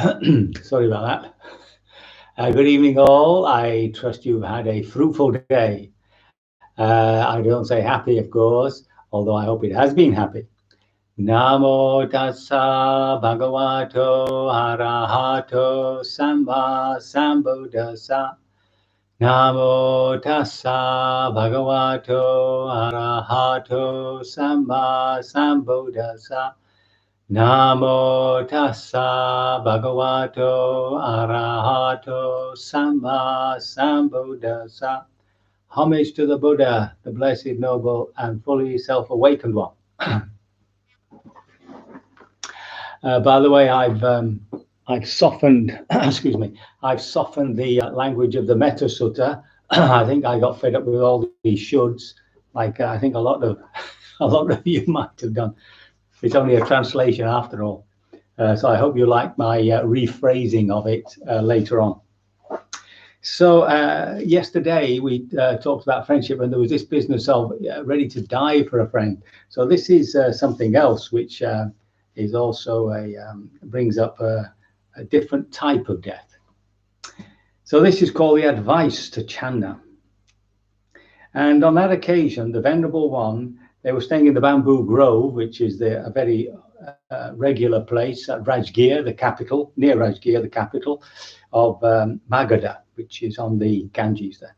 Sorry about that. Good evening, all. I trust you've had a fruitful day. I don't say happy, of course, although I hope it has been happy. Namo tassa bhagavato arahato samba sambuddhassa. Namo tassa bhagavato arahato samba sambuddhassa. Namo tassa bhagavato arahato samba sambuddhassa. Homage to the Buddha, the blessed, noble, and fully self-awakened one. By the way, I've softened, excuse me, I've softened the language of the Metta Sutta. I think I got fed up with all these shoulds, like I think a lot of you might have done. It's only a translation after all. So I hope you like my rephrasing of it later on. So yesterday we talked about friendship, and there was this business of ready to die for a friend. So this is something else, which is also brings up a different type of death. So this is called the advice to Channa. And on that occasion, the Venerable One, they were staying in the Bamboo Grove, which is a very regular place at Rajgir, the capital, near Rajgir, the capital of Magadha, which is on the Ganges there.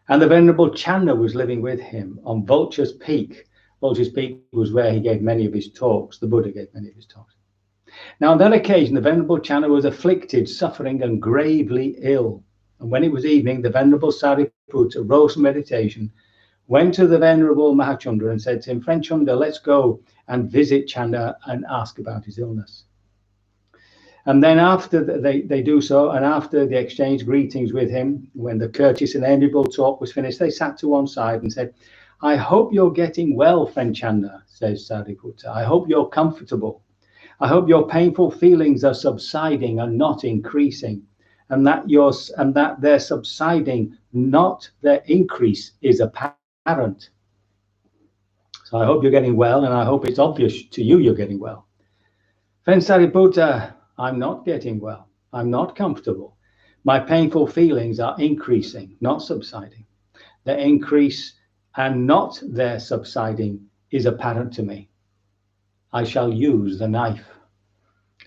And the Venerable Channa was living with him on Vulture's Peak. Vulture's Peak was where he gave many of his talks. The Buddha gave many of his talks. Now, on that occasion, the Venerable Channa was afflicted, suffering, and gravely ill. And when it was evening, the Venerable Sariputta rose from meditation, went to the Venerable Mahachundra and said to him, "Friend Chunda, let's go and visit Channa and ask about his illness." And then after they do so, and after they exchanged greetings with him, when the courteous and amiable talk was finished, they sat to one side and said, "I hope you're getting well, friend Channa," says Sariputta. "I hope you're comfortable. I hope your painful feelings are subsiding and not increasing, and that their subsiding, not their increase, is apparent. So I hope you're getting well, and I hope it's obvious to you you're getting well." Friend Sariputta, "I'm not getting well. I'm not comfortable. My painful feelings are increasing, not subsiding. The increase and not their subsiding is apparent to me. I shall use the knife."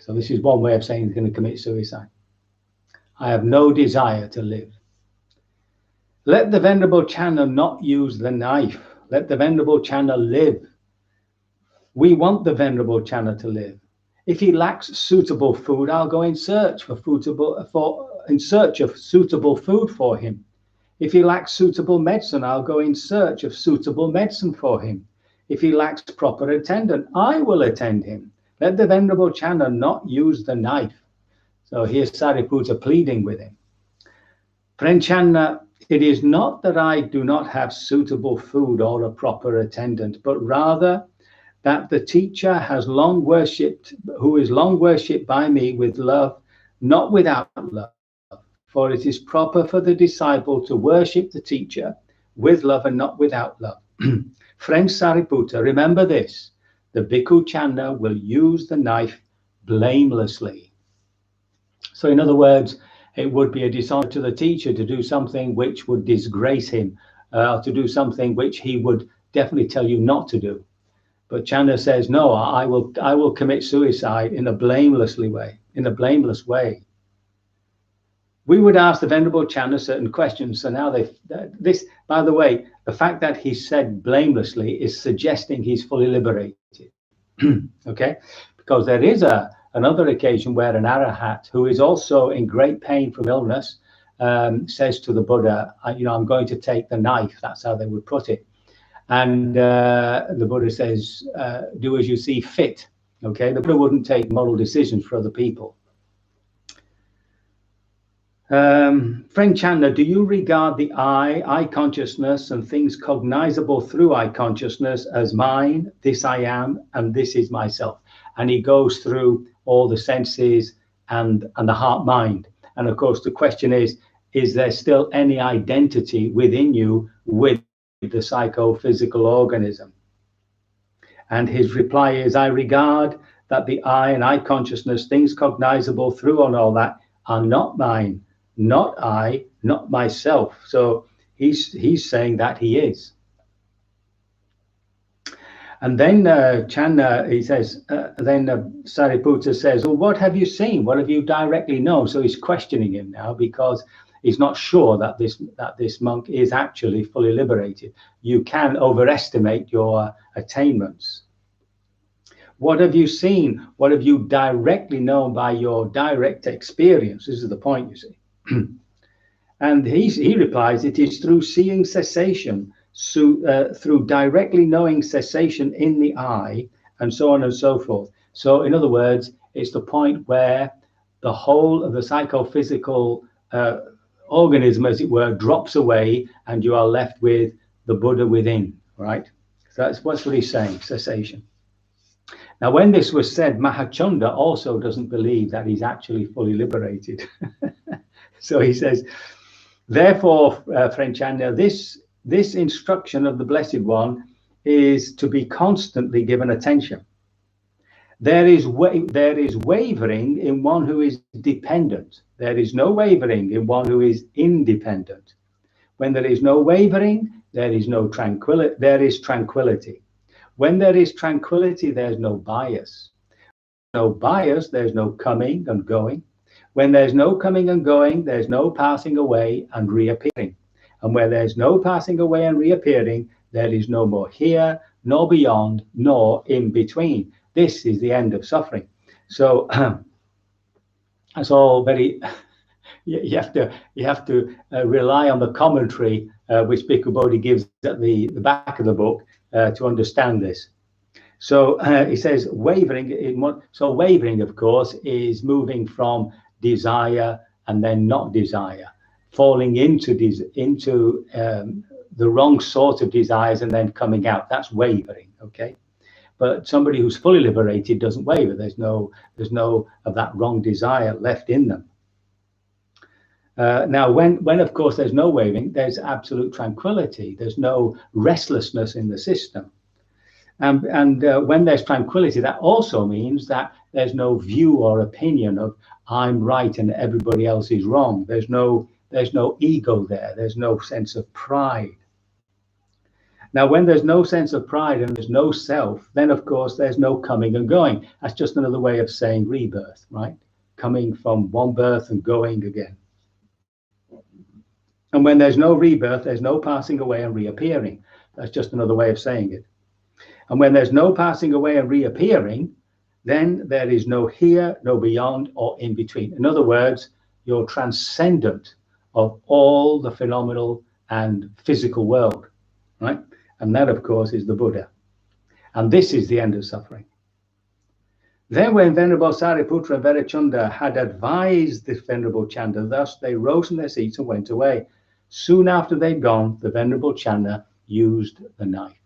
So this is one way of saying he's going to commit suicide. "I have no desire to live." Let the Venerable Channa not use the knife. Let the Venerable Channa live. We want the Venerable Channa to live. If he lacks suitable food, I'll go in search of suitable food for him. If he lacks suitable medicine, I'll go in search of suitable medicine for him. If he lacks proper attendant, I will attend him. Let the Venerable Channa not use the knife. So here's Sariputta pleading with him. "Friend Channa, it is not that I do not have suitable food or a proper attendant, but rather that the teacher who is long worshipped by me with love, not without love. For it is proper for the disciple to worship the teacher with love and not without love. Friend Sariputta, remember this: the Bhikkhu Channa will use the knife blamelessly." So in other words, it would be a dishonor to the teacher to do something which would disgrace him, to do something which he would definitely tell you not to do. But Channa says, "No, I will commit suicide in a blameless way." We would ask the Venerable Channa certain questions. So now this, by the way, the fact that he said blamelessly is suggesting he's fully liberated. Okay, because there is another occasion where an arahat who is also in great pain from illness says to the Buddha, "I'm going to take the knife." That's how they would put it. And the Buddha says, "Do as you see fit." Okay, the Buddha wouldn't take moral decisions for other people. Friend Channa, do you regard the eye consciousness, and things cognizable through eye consciousness as mine, this I am, and this is myself? And he goes through all the senses and the heart mind. And of course, the question is there still any identity within you with the psychophysical organism? And his reply is, "I regard that the I consciousness, things cognizable through and all that, are not mine, not I, not myself. So he's saying that he is. And then Channa, he says, then Sariputta says, well, what have you seen? What have you directly known? So he's questioning him now because he's not sure that this monk is actually fully liberated. You can overestimate your attainments. What have you seen? What have you directly known by your direct experience? This is the point, you see. And he replies, it is through seeing cessation, through directly knowing cessation in the I, and so on and so forth. So in other words, it's the point where the whole of the psychophysical organism, as it were, drops away, and you are left with the Buddha within, right? So that's what he's saying, cessation. Now, when this was said, Mahachanda also doesn't believe that he's actually fully liberated. So he says, therefore, friend Channa, this instruction of the Blessed One is to be constantly given attention. There is wavering in one who is dependent. There is no wavering in one who is independent. When there is no wavering, there is no tranquility. There is tranquility. When there is tranquility, there's no bias. No bias, there's no coming and going. When there's no coming and going, there's no passing away and reappearing. And where there's no passing away and reappearing, there is no more here, nor beyond, nor in between. This is the end of suffering. So that's all very. You have to rely on the commentary which Bhikkhu Bodhi gives at the back of the book to understand this. So he says wavering. So wavering, of course, is moving from desire and then not desire, falling into the wrong sort of desires and then coming out. That's wavering, okay? But somebody who's fully liberated doesn't waver. There's no of that wrong desire left in them. Now, when of course there's no wavering, there's absolute tranquility. There's no restlessness in the system. And when there's tranquility, that also means that there's no view or opinion of I'm right and everybody else is wrong. There's no ego there. There's no sense of pride. Now, when there's no sense of pride and there's no self, then of course there's no coming and going. That's just another way of saying rebirth, right? Coming from one birth and going again. And when there's no rebirth, there's no passing away and reappearing. That's just another way of saying it. And when there's no passing away and reappearing, then there is no here, no beyond, or in between. In other words, you're transcendent of all the phenomenal and physical world, right? And that, of course, is the Buddha. And this is the end of suffering. Then when Venerable Sariputta and Verachanda had advised this Venerable Channa, thus they rose from their seats and went away. Soon after they'd gone, the Venerable Channa used the knife.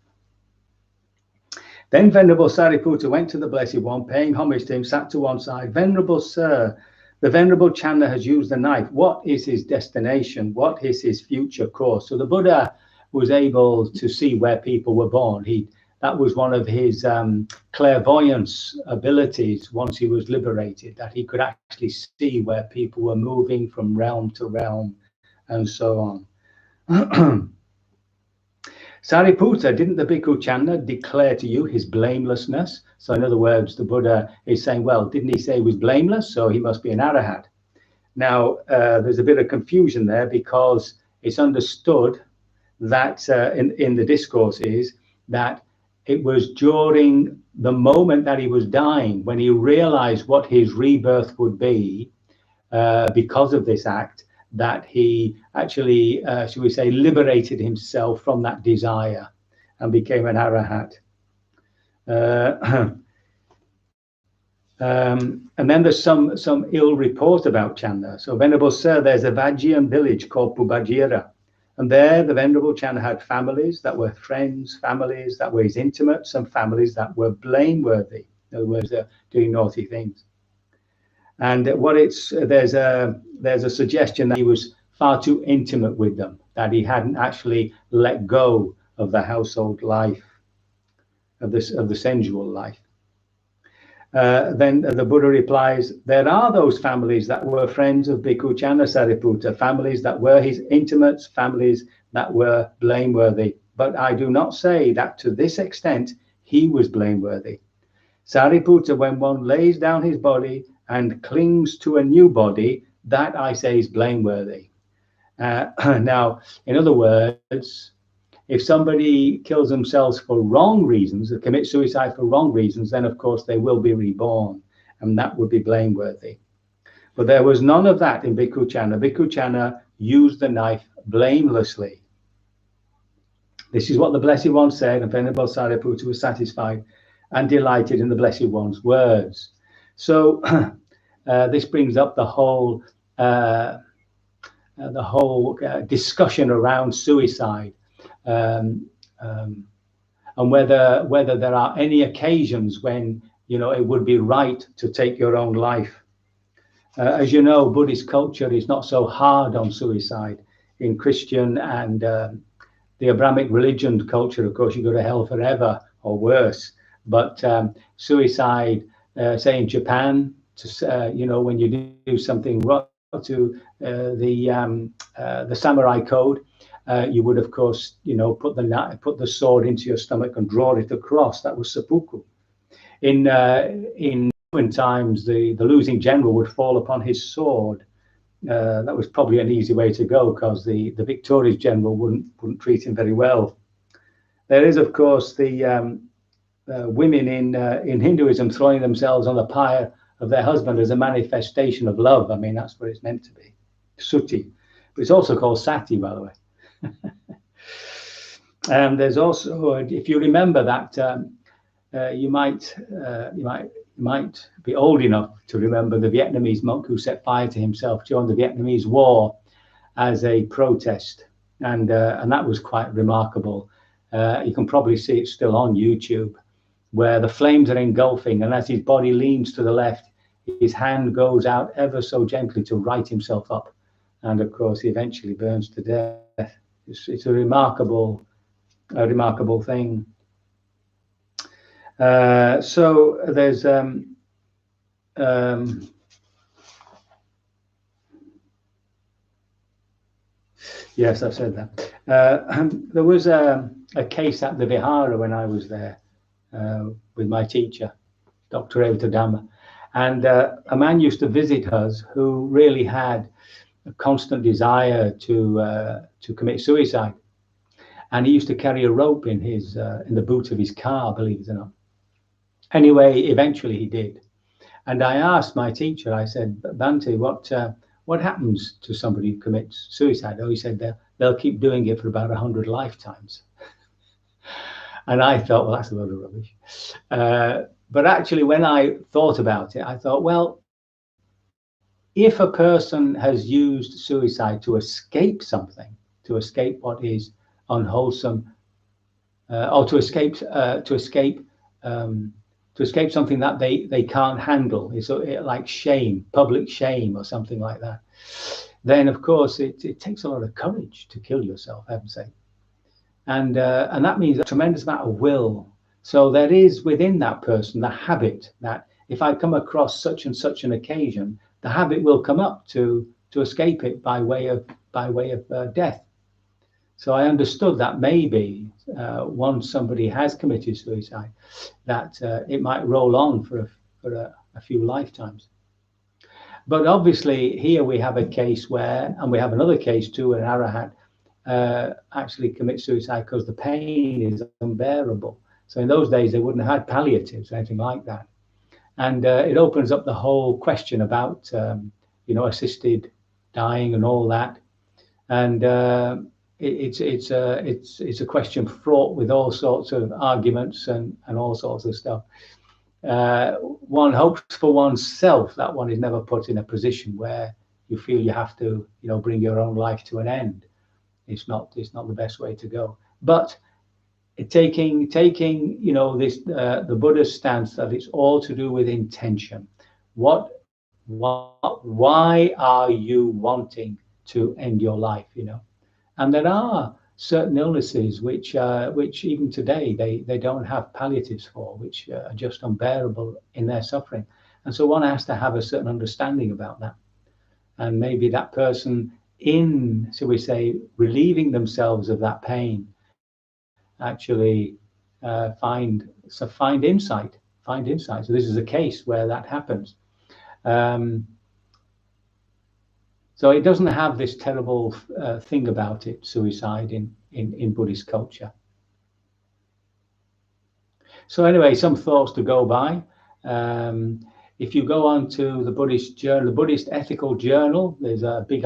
Then Venerable Sariputta went to the Blessed One, paying homage to him, sat to one side. Venerable Sir, the Venerable Channa has used the knife. What is his destination? What is his future course? So the Buddha was able to see where people were born. That was one of his clairvoyance abilities once he was liberated, that he could actually see where people were moving from realm to realm and so on. Sariputta, didn't the Bhikkhu Channa declare to you his blamelessness? So in other words, the Buddha is saying, well, didn't he say he was blameless? So he must be an arahat. Now, there's a bit of confusion there because it's understood that in the discourses that it was during the moment that he was dying, when he realized what his rebirth would be because of this act, that he actually, should we say, liberated himself from that desire and became an arahat. And then there's some ill report about Channa. So, Venerable Sir, there's a Vajjian village called Pubajira. And there the Venerable Channa had families that were friends, families that were his intimates, and families that were blameworthy. In other words, they're doing naughty things. And there's a suggestion that he was far too intimate with them, that he hadn't actually let go of the household life, of the sensual life. Then the Buddha replies, there are those families that were friends of Bhikkhu Channa Sariputta, families that were his intimates, families that were blameworthy. But I do not say that to this extent he was blameworthy. Sariputta, when one lays down his body and clings to a new body, that I say is blameworthy. Now, in other words, if somebody kills themselves for wrong reasons, or commits suicide for wrong reasons, then of course they will be reborn, and that would be blameworthy. But there was none of that in Bhikkhu Channa. Bhikkhu Channa used the knife blamelessly. This is what the Blessed One said, and Venerable Sariputta was satisfied and delighted in the Blessed One's words. So this brings up the whole discussion around suicide. And whether there are any occasions when it would be right to take your own life. As you know, Buddhist culture is not so hard on suicide. In Christian and the Abrahamic religion culture, of course, you go to hell forever or worse. But suicide, say in Japan, when you do something wrong to the samurai code. You would, of course, put the sword into your stomach and draw it across. That was seppuku. In Roman times, the losing general would fall upon his sword. That was probably an easy way to go, because the victorious general wouldn't treat him very well. There is, of course, the women in Hinduism throwing themselves on the pyre of their husband as a manifestation of love. I mean, that's what it's meant to be. Sati, but it's also called sati, by the way. And there's also, if you remember that, you might be old enough to remember the Vietnamese monk who set fire to himself during the Vietnamese War as a protest, and that was quite remarkable. You can probably see it still on YouTube, where the flames are engulfing, and as his body leans to the left, his hand goes out ever so gently to right himself up, and of course he eventually burns to death. It's a remarkable thing. So there's yes, I've said that. There was a case at the Vihara when I was there with my teacher, Dr. Evtadama, and a man used to visit us who really had a constant desire to commit suicide, and he used to carry a rope in the boot of his car, believe it or not. Anyway, eventually he did, and I asked my teacher. I said, "Bhante, what happens to somebody who commits suicide?" Oh, he said they'll keep doing it for about 100 lifetimes. And I thought, well, that's a load of rubbish. But actually, when I thought about it, I thought, well, if a person has used suicide to escape something, to escape what is unwholesome, or to escape something that they can't handle, it's like shame, public shame, or something like that, then of course it takes a lot of courage to kill yourself, I have to say, and that means a tremendous amount of will. So there is within that person the habit that if I come across such and such an occasion, the habit will come up to escape it by way of death. So I understood that maybe once somebody has committed suicide, that it might roll on for a few lifetimes. But obviously here we have a case where, and we have another case too, where an Arahat actually commits suicide because the pain is unbearable. So in those days they wouldn't have had palliatives or anything like that. And it opens up the whole question about, assisted dying and all that. And it's a question fraught with all sorts of arguments and all sorts of stuff. One hopes for oneself that one is never put in a position where you feel you have to, bring your own life to an end. It's not the best way to go. But taking the Buddha's stance that it's all to do with intention. Why are you wanting to end your life? And there are certain illnesses which even today they don't have palliatives for, which are just unbearable in their suffering. And so one has to have a certain understanding about that. And maybe that person, in, so we say, relieving themselves of that pain, actually find insight. So this is a case where that happens. So it doesn't have this terrible thing about it, suicide in Buddhist culture. So anyway, some thoughts to go by. If you go on to the Buddhist journal, the Buddhist Ethical Journal, there's a big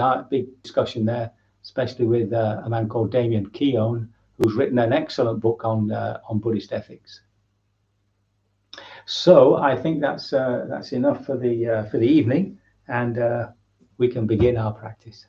discussion there, especially with a man called Damien Keown, who's written an excellent book on Buddhist ethics. So I think that's enough for the evening, and we can begin our practice.